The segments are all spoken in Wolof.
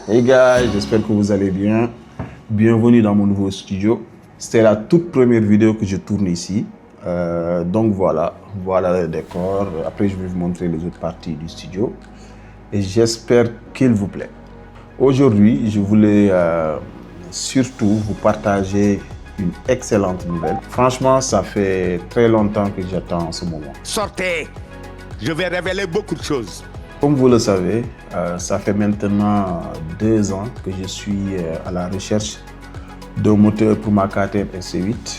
Hey guys, j'espère que vous allez bien. Bienvenue dans mon nouveau studio. C'était la toute première vidéo que je tourne ici. Donc voilà le décor. Après, je vais vous montrer les autres parties du studio. Et j'espère qu'il vous plaît. Aujourd'hui, je voulais surtout vous partager une excellente nouvelle. Franchement, ça fait très longtemps que j'attends ce moment. Sortez, je vais révéler beaucoup de choses. Comme vous le savez, ça fait maintenant 2 ans que je suis à la recherche d'un moteur pour ma KTM SC8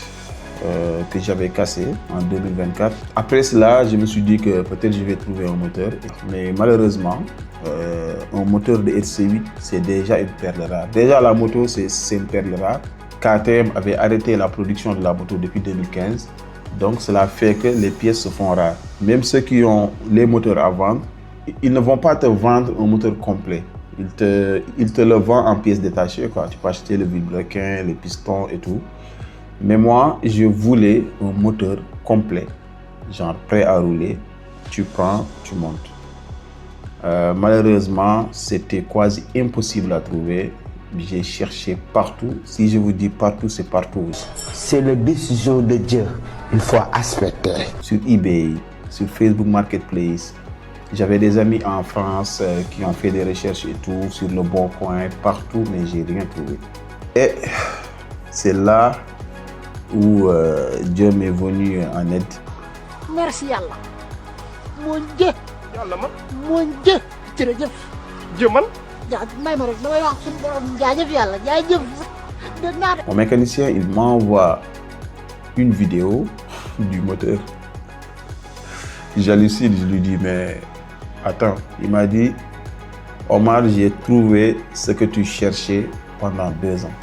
que j'avais cassé en 2024. Après cela, je me suis dit que peut-être je vais trouver un moteur. Mais malheureusement, un moteur de SC8, c'est déjà une perle rare. Déjà, la moto, c'est une perle rare. KTM avait arrêté la production de la moto depuis 2015. Donc, cela fait que les pièces se font rares. Même ceux qui ont les moteurs à vendre, ils ne vont pas te vendre un moteur complet. Ils te le vendent en pièces détachées, quoi. Tu peux acheter le vilebrequin, les pistons et tout. Mais moi, je voulais un moteur complet, genre prêt à rouler. Tu prends, tu montes. Malheureusement, c'était quasi impossible à trouver. J'ai cherché partout. Si je vous dis partout, c'est partout. C'est la décision de Dieu. Il faut respecter. Sur eBay, sur Facebook Marketplace. J'avais des amis en France qui ont fait des recherches et tout, sur le Bon Coin, partout, mais j'ai rien trouvé. Et c'est là où Dieu m'est venu en aide. Merci Allah. Mon Dieu. Yàlla man Mon Dieu. Jërëjëf. Dieu man. may ma rek damay wax suñu borom jaajëf yàlla jaajëf. Dégg naa de. Mon mécanicien, il m'envoie une vidéo du moteur. J'hallucine, je lui dis, mais attends, il m'a dit, Omar, j'ai trouvé ce que tu cherchais pendant 2 ans.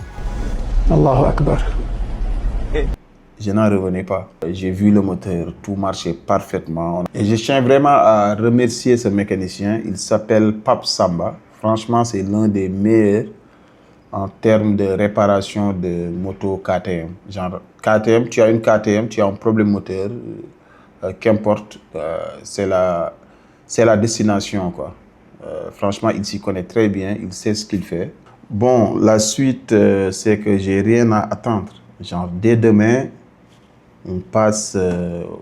Allahu Akbar. Je n'en revenais pas. J'ai vu le moteur, tout marchait parfaitement. Et je tiens vraiment à remercier ce mécanicien. Il s'appelle Pape Samba. Franchement, c'est l'un des meilleurs en termes de réparation de moto KTM. Genre, KTM, tu as une KTM, tu as un problème moteur, qu'importe, c'est la destination, quoi. Franchement, il s'y connaît très bien, il sait ce qu'il fait. Bon, la suite, c'est que j'ai rien à attendre. Genre, dès demain, on passe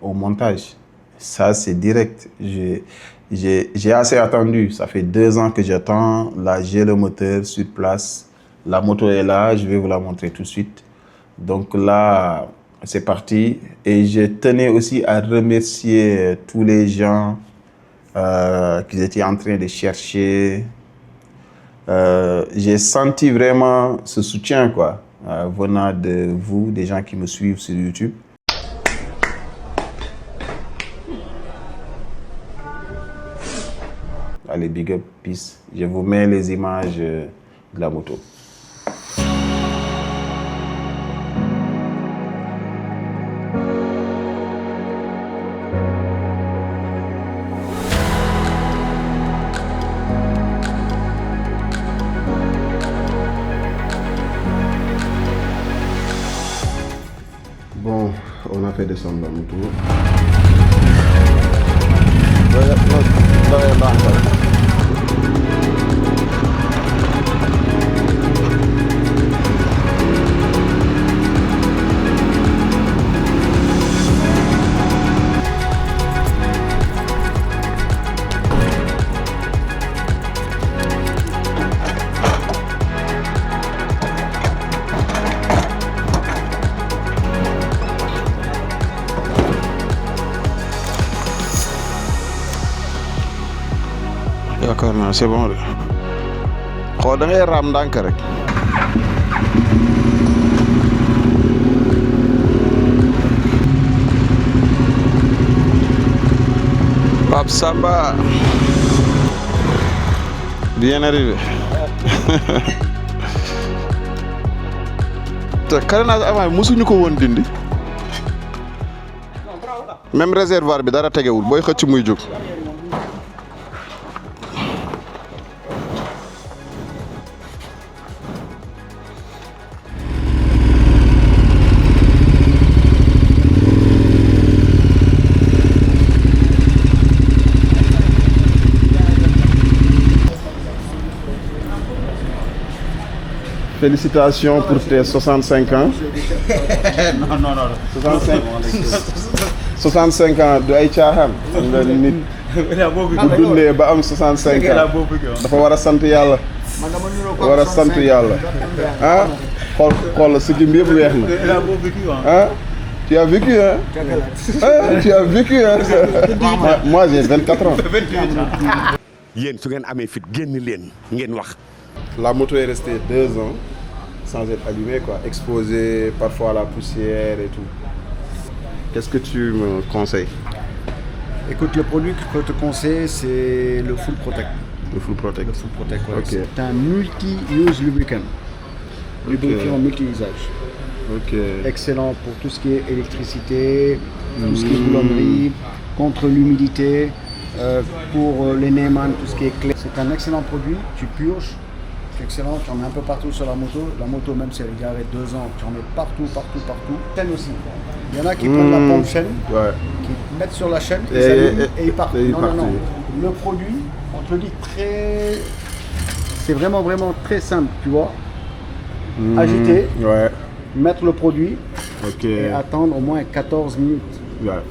au montage. Ça, c'est direct. J'ai assez attendu. Ça fait 2 ans que j'attends. Là, j'ai le moteur sur place. La moto est là. Je vais vous la montrer tout de suite. Donc là, c'est parti. Et je tenais aussi à remercier tous les gens qui étaient en train de chercher. J'ai senti vraiment ce soutien, quoi, venant de vous, des gens qui me suivent sur YouTube. Allez, big up, peace. Je vous mets les images de la moto. Bon, on a fait descendre la moto. Yaakaar naa c'est bon de xool da ngay raam ndànk rek. Pape Samba bien arrivé. te carénage avant mosuñu ko woon dindi. même réservoir bi dara tegewul booy xëcc muy jóg. Félicitations pour tes 65 ans. non. 65 ans du ay caaxaan. nga nit bu dundee ba am 65 ans dafa war a sant yàlla. war a sant yàlla. ah xool sikkim bi yëpp weex na. ah tu as vécu hein. Tu as vécu hein. Moi j'ai 24 ans. yéen su ngeen amee fit génn leen ngeen wax. La moto est restée 2 ans sans être allumée, quoi, exposée parfois à la poussière et tout. Qu'est-ce que tu me conseilles? Écoute, le produit que je peux te conseiller, c'est le Full Protect. Le Full Protect. Le Full Protect, ouais. Ok. C'est un multi-use lubricant. Lubrifiant multi-usage. Ok. Excellent pour tout ce qui est électricité, tout ce qui est boulonnerie, contre l'humidité, pour les Neyman, tout ce qui est clé. C'est un excellent produit, tu purges, c'est excellent, tu en mets un peu partout sur la moto. La moto, même si elle est garée 2 ans, tu en mets partout. Chaîne aussi. Il y en a qui prennent la pompe chaîne, qui mettent sur la chaîne, ils s'allument et ils partent. Non. Le produit, on te le dit c'est vraiment très simple, tu vois. Agiter, mettre le produit et attendre au moins 14 minutes. Ouais.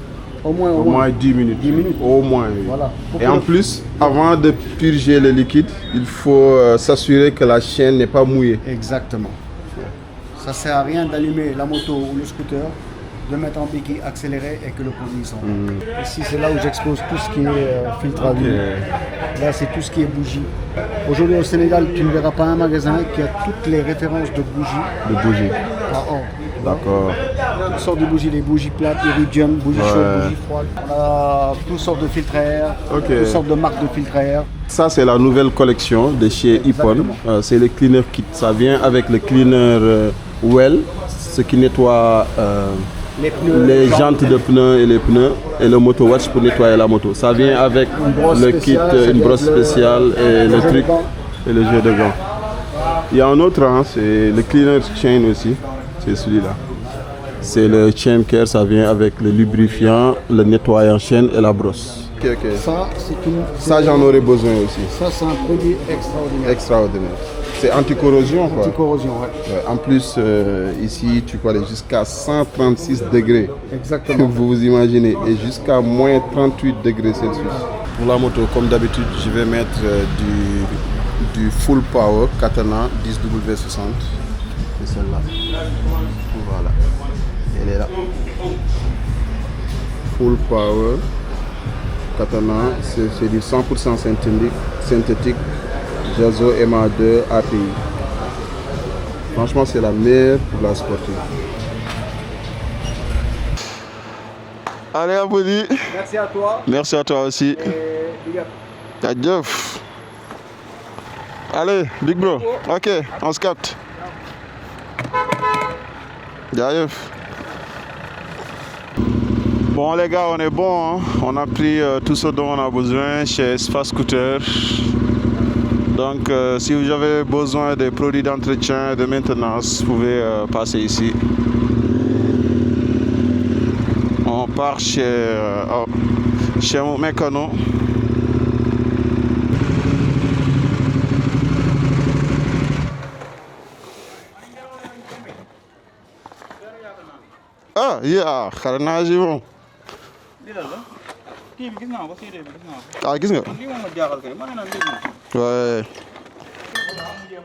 Au moins 10 minutes. 10 minutes. Au moins. Voilà. Et en plus, avant de purger le liquide, il faut s'assurer que la chaîne n'est pas mouillée. Exactement. Ça sert à rien d'allumer la moto ou le scooter, de mettre en béquille, accélérer et que le produit s'en va. Ici, c'est là où j'expose tout ce qui est filtre à huile. Là, c'est tout ce qui est bougie. Aujourd'hui, au Sénégal, tu ne verras pas un magasin qui a toutes les références de bougies. D'accord. Toutes sortes de bougies, les bougies plates, iridium, bougies chaudes, bougies froides. On a toutes sortes de filtres à air, toutes sortes de marques de filtres à air. Ça, c'est la nouvelle collection de chez Ippon. C'est le cleaner kit. Ça vient avec le cleaner Well, ce qui nettoie les jantes de pneus et les pneus, et le moto watch pour nettoyer la moto. Ça vient avec le kit, une brosse spéciale et le truc et le jeu de gants. Il y a un autre, c'est le cleaner chain aussi. C'est celui-là. C'est le chain care, ça vient avec le lubrifiant, le nettoyant chaîne et la brosse. Ça, j'en aurais besoin aussi. Ça, c'est un produit Extraordinaire. C'est anti-corrosion, quoi. Anti-corrosion, ouais. En plus, ici, tu peux aller jusqu'à 136 degrés. Exactement. Vous imaginez. Et jusqu'à moins 38 degrés Celsius. Pour la moto, comme d'habitude, je vais mettre du Full Power Katana 10W60. C'est celle-là. Voilà. Elle est là. Full Power Katana, c'est du 100% synthétique Jazo MA2 API. Franchement, c'est la meilleure pour la sportive. Allez, Aboudi. Merci à toi. Merci à toi aussi. Adieu. Allez, big bro. Ok, on se capte. Jaïef. Bon les gars, on est bon, hein? On a pris tout ce dont on a besoin chez Espace Scooter. Donc si vous avez besoin des produits d'entretien et de maintenance, vous pouvez passer ici. On part chez mon mécano. Ah, yeah, xarana ji moom. Ah, gis nga. Ouais.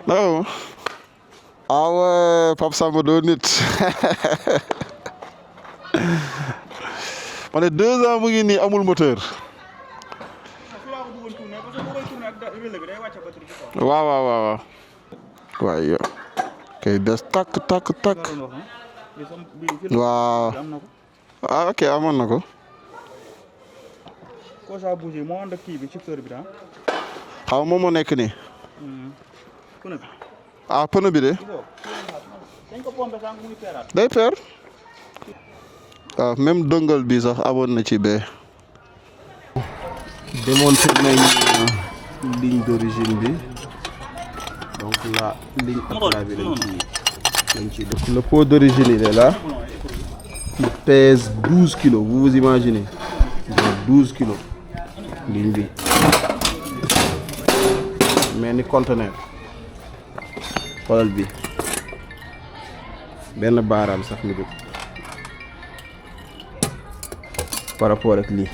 Non. Ah ouais, Pape Samba doo nit. On est 2 ans mu ngi nii amul moteur. Waaw. Waaye kay des takk. Waaw. Ah ok, amoon na ko. Xaw ma moo nekk nii. Ah, pneu bi de. Day peer. waaw même dongle bi sax amoon na ci bee. Démonter nañ ligne d'origine bi. Donc la ligne à bi lañ ciy def. Le pot d'origine il est là. Il pèse 12 kilos, vous imaginez. 12 kilos. Ligne bi. Mais ni conteneur. xoolal bi benn baaraam sax mi dugg par rapport ak lii.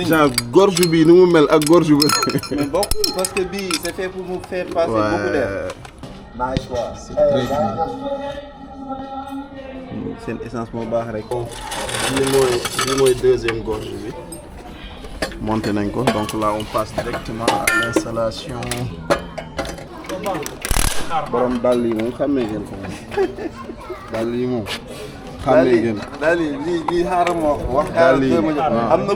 genre gorge bi ni mu mel ak gorge bi. mais bokkul parce que bii c'est fait pour nous faire passer beaucoup d'air. nice quoi. C'est très clean. seen essence moo baax rek. lii mooy deuxième gorge bi. monté nañ ko donc là on passe directement à l'installation. borom dàll yi moom xàmmee ngeen ko moom. dàll yi moom. xàmmee ngeen ko daal lii xaaral ma wax. daal yi am na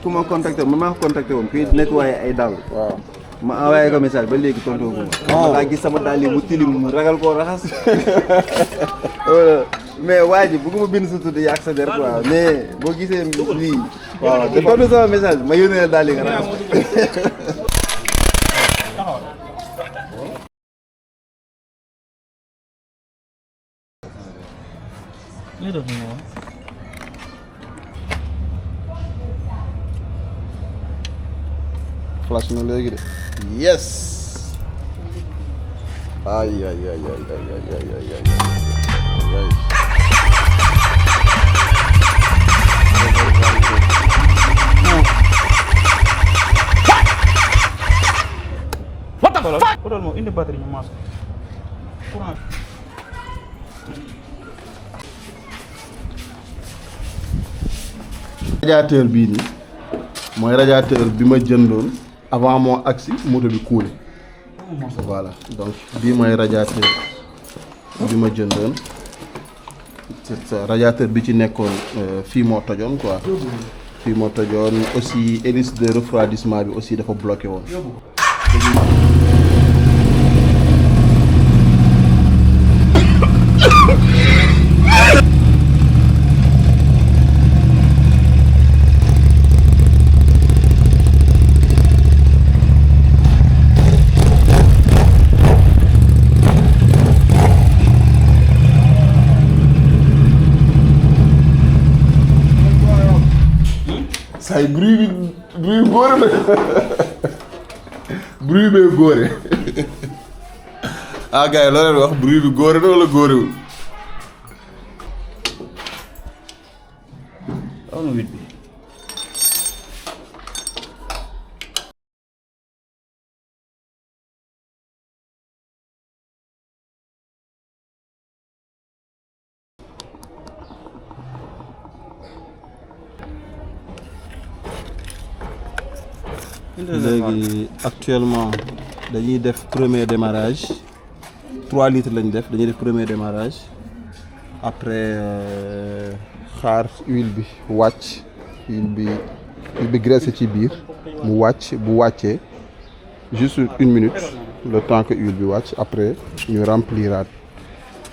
ku ma contacté man maa ko contacté woon kuy nettoyé ay dàll. waaw ma envoyé ko message ba léegi tontu ko ma. daa gis sama dàll yi mu tilim mu ragal koo raxas. mais waa ji bëgguma bind sa tudd yàq sa der quoi mais boo gisee lii. waaw te tontu sama message ma yónnee dàll yi nga raxas. flash na léegi de. yes. ay ay ay ay ay ay ay ay ay. What the fuck? Xoolal moo indi batterie ñu maas courant. radiateur bii nii mooy radiateur bi ma jëndoon avant moo agsi moto bi coulé. voilà donc bii mooy radiateur bi ma jëndoon c'est ça radiateur bi ci nekkoon fii moo tojoon quoi. fii moo tojoon aussi hélice de refroidissement bi aussi dafa bloqué woon. say bruit bi góore la bruit bee góore ah gars yi loo leen wax bruit bi góore na wala góorewul. aw na 8 bi. léegi actuellement dañuy def premier démarrage 3 litres lañ def dañuy def premier démarrage après xaar huile bi wàcc huile bi graissé ci biir mu wàcc bu wàccee juste 1 minute le temps que huile bi wàcc après ñu rempliraat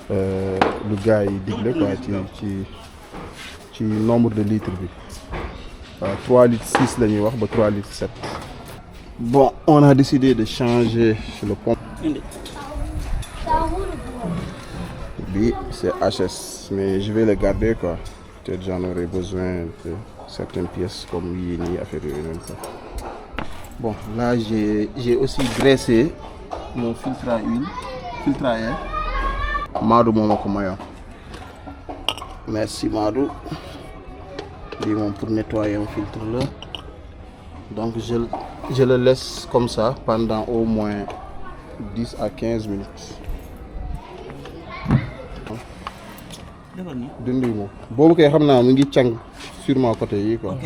lu gars yi digle quoi ci nombre de litres bi waaw 3 litres 6 la ñuy wax ba 3 litres 7. Bon, on a décidé de changer le pompe. Bi, c'est HS, mais je vais le garder quoi. Peut-être j'en aurai besoin de certaines pièces comme yini, affaire de quoi. Bon, là j'ai aussi graissé mon filtre à huile, filtre à air. Madou momako mayo. Merci Madou. Dis-moi pour nettoyer mon filtre là. Donc je le laisse comme ça pendant au moins 10 à 15 minutes. dindi moom boobu kay xam naa mu ngi càng sûrement côté yi quoi. ok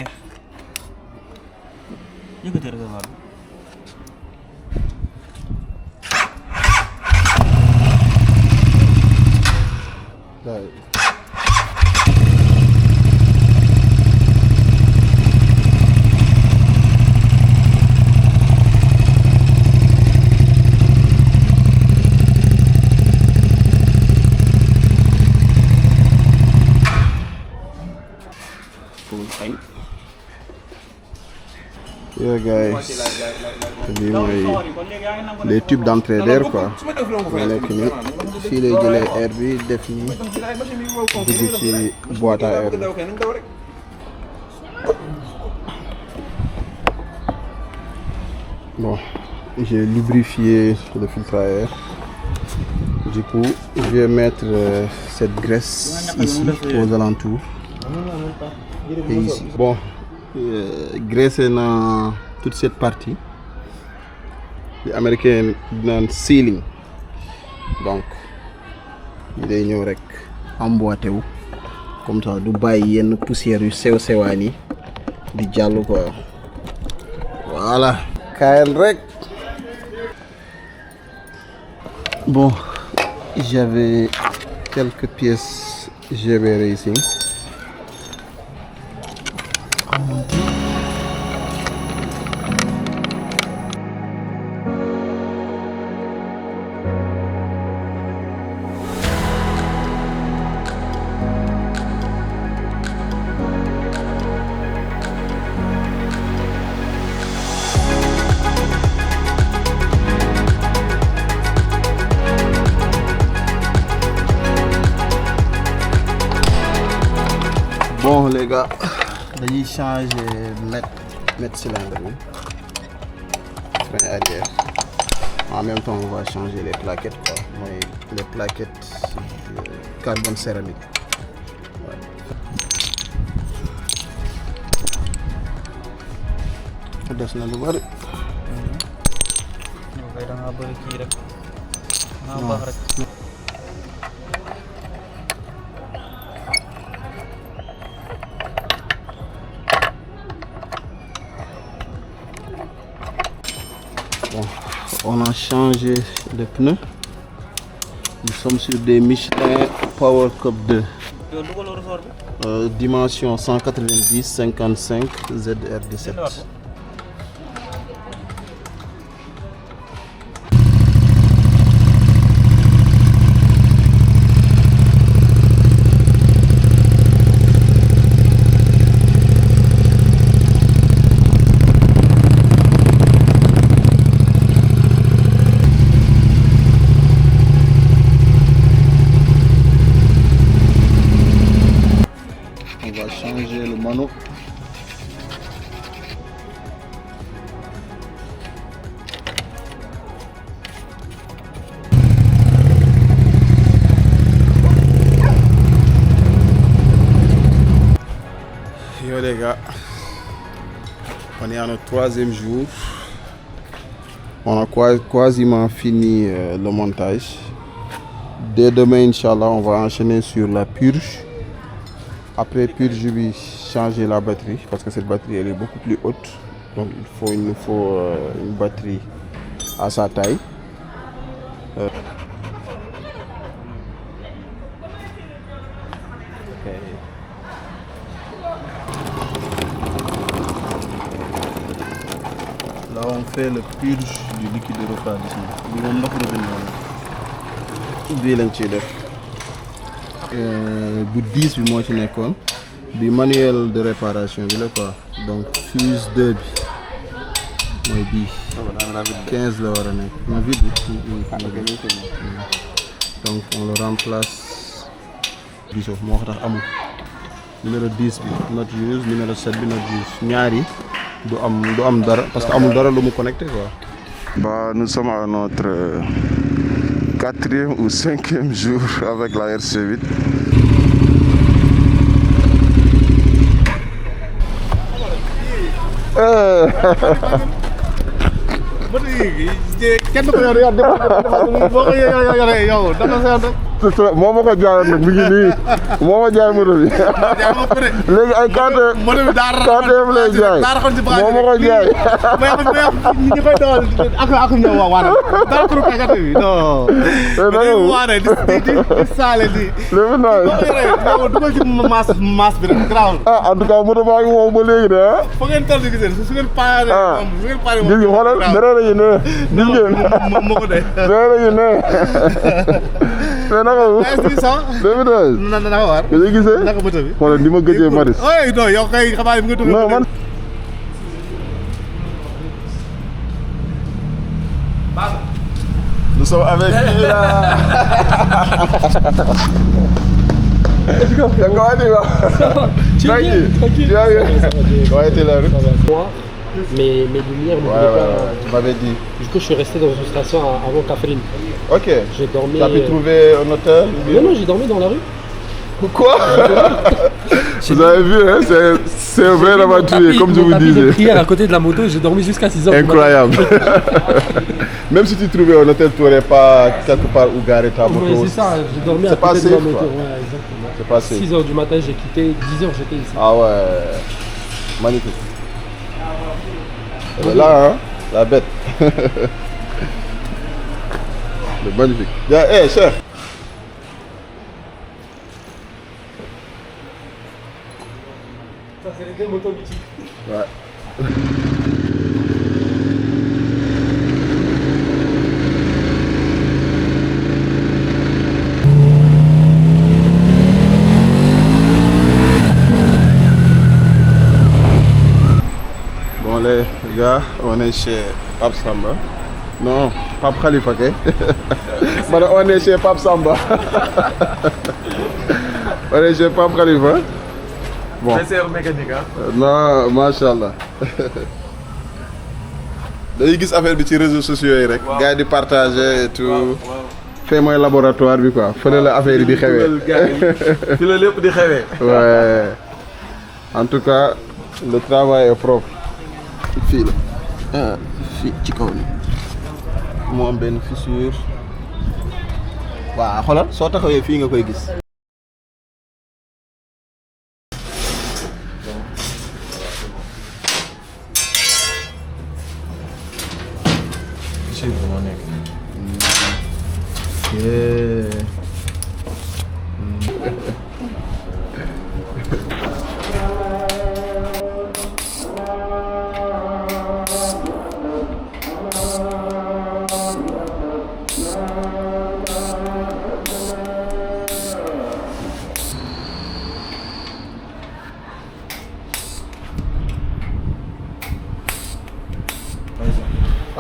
yëkkati réservoir bi. Yeah guys, lii mooy les tubes d'entrée d'air quoi. moo nekk nii fii lay jëlee air bi def nii dugg ci boîte à air bi Bon, j'ai lubrifié le filtre à air. Du coup, je vais mettre cette graisse ici, aux alentours. Et ici. Bon, graisser dans toute cette partie. Les Américains disent sealing. Donc, il est ñëw rek emboîté wu comme ça du bàyyi yenn poussière yu sew sewaan yi di jàll quoi. Voilà. Kaayal rek. Bon, j'avais quelques pièces GB Racing. Bon les gars, dañuy changer mettre cylindre bi, frein arrière. En même temps, on va changer les plaquettes quoi, mooy les plaquettes carbone céramique. Ouais. Des na lu bari. Kay da nga bëri kii rek. Nga baax rek. Bon, on a changé les pneus. Nous sommes sur des Michelin Power Cup 2. Dimension 190-55 ZR17. Changer le mano. Yo les gars, on est à notre 3e jour. On a quasiment fini le montage. Dès demain, Inch'Allah, on va enchaîner sur la purge. Après purge, je vais changer la batterie parce que cette batterie elle est beaucoup plus haute. Donc il nous faut une batterie à sa taille. Là on fait le purge du liquide de refroidissement. Nous allons revenir. Bu 10 bi moo ci nekkoon bi manuel de réparation bi la quoi, donc fuse 2 bi mooy bii 15 la war a nekk na vide bi. Donc on le remplace gisoo moo tax amul numéro 10 bi not use, numéro 7 bi not use, ñaar yi du am dara parce que amul dara lu mu connecté quoi. Bah nous sommes à notre 4e ou 5e jour avec la RC8. moo ma ko jaayoon nag mi ngi nii moo ma jaay moto bi léegi ay KTM lay jaay moo ma ko jaay. ñi koy dawal ak ñëw waa dara pour kàggate bi non. di saale di. léegi naa dugal ci maas bi rek grave. ah en tout cas moto baa ngi wow ba léegi de ah. fa ngeen toll gis ngeen su ngeen paaree. su ngeen paaree moom gis nga xoolal dara la ñu ne. gis ngeen moo ko dee. dara la ñu ne. mais naka wu. naka war. nga gisee. naka moto bi. xoolal ni ma gëjee Maris. non yow kay xabaar bi nga tudd. non man. Nous sommes avec lui là. Comment tu vas? Tranquille. Tu vas bien? Comment était la route? mes lumières ne voulaient pas. Tu m'avais dit. Du coup, je suis resté dans une station avant Kafrine. Ok. J'ai dormi. Tu as pu trouver un hôtel? Non, j'ai dormi dans la rue. Quoi? Vous avez vu, hein? C'est un vrai aventurier, comme je vous disais. J'ai prière à côté de la moto, j'ai dormi jusqu'à 6h. Incroyable. Même si tu trouvais un hôtel, tu n'aurais pas quelque part où garer ta moto. Oui, c'est ça, j'ai dormi à côté de ma moto. Ouais, exactement. C'est pas safe. 6h du matin, j'ai quitté, 10h j'étais ici. Ah ouais, magnifique. Elle est là, hein, la bête. C'est magnifique. Bien, hé, chef. Ça, c'est les deux motos mythiques. Ouais. Bon les gars, on est chez Pape Samba. Non, Pape Khalifa, ok? On est chez Pape Samba. On est chez Pape Khalifa. Bon. mécanique, hein? Non, machallah. dañuy gis affaire bi ci réseaux sociaux yi rek. gars yi di partager et tout. fee mooy laboratoire bi quoi fële la affaire yi di xewee. fi la lépp di xewee. Ouais. En tout cas, le travail est propre. Fii la. Fii ci kaw ni mu am benn fissure. waaw xoolal soo taxawee fii nga koy gis.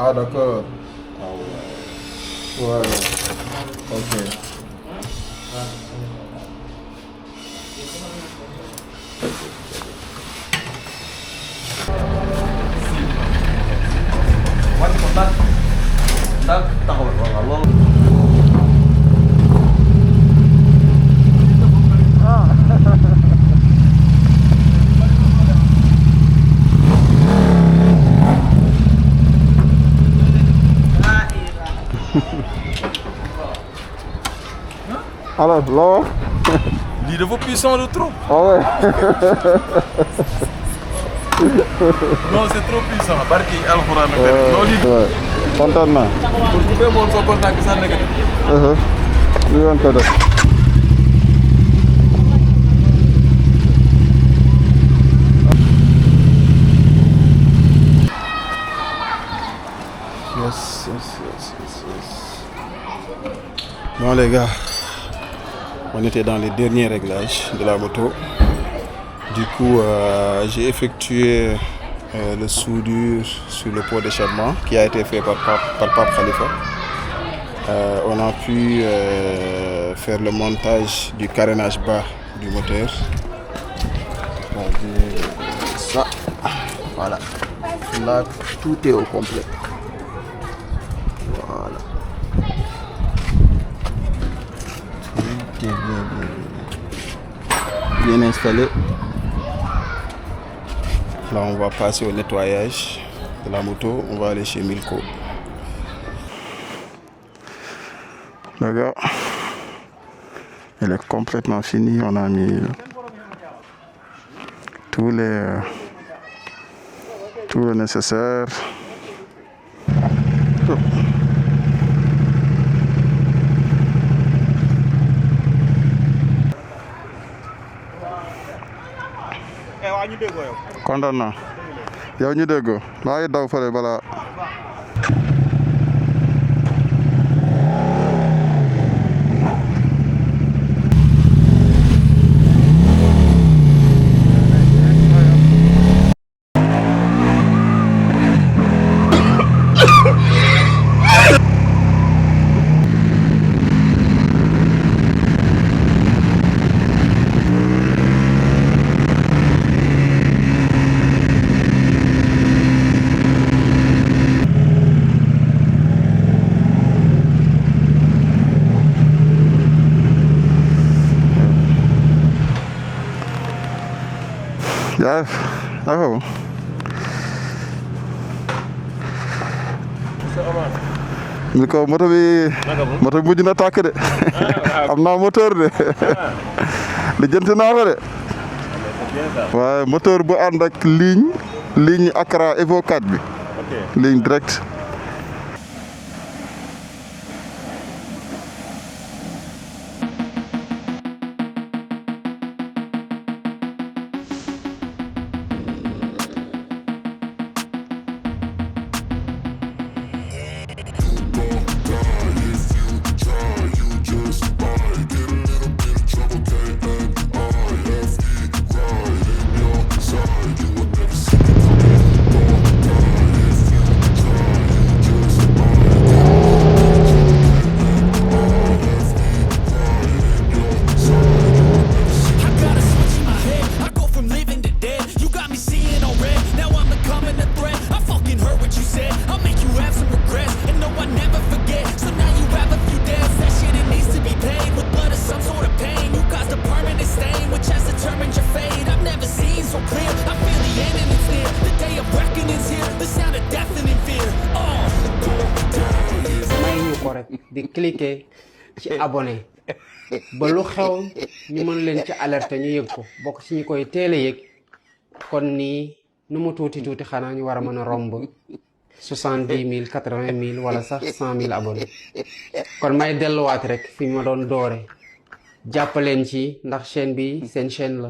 Ah d'accord. Ah ouais. Ouais. Ok. Alors, là. lii dafa puissant de trop. Ah ouais. Non, c'est trop puissant. barki alxuraan. non lii. Ouais. Kontaan naa. pour couper moom soo contact sax négatif. Li ngeen ko def. Yes. Bon les gars, on était dans les derniers réglages de la moto. Du coup, j'ai effectué le soudure sur le pot d'échappement qui a été fait par Pape Khalifa. On a pu faire le montage du carénage bas du moteur. Ça, voilà. Là, tout est au complet. Voilà. Tout est bien installé. Là, on va passer au nettoyage de la moto. On va aller chez Milko. D'accord. Elle est complètement finie. On a mis tout le nécessaire. kontaan naa yow ñu déggoo maa ngi daw fële balaa. yaa waaw. ni ko moto bi mujj na tàkk de. am naa moteur de. li jënt naa ko de. waaye moteur bu ànd ak ligne Accra Evo 4 bi. ligne direct. di cliquer ci abonné ba lu xew ñu mën leen ci alerter ñu yëg ko bokk ci ñu koy teel a yëg kon nii nu mu tuuti xanaa ñu war a mën a romb 70 000 80 000 wala sax 100 000 abonnés kon may delluwaat rek fi ma doon doore jàppaleen ci ndax chaîne bi seen chaîne la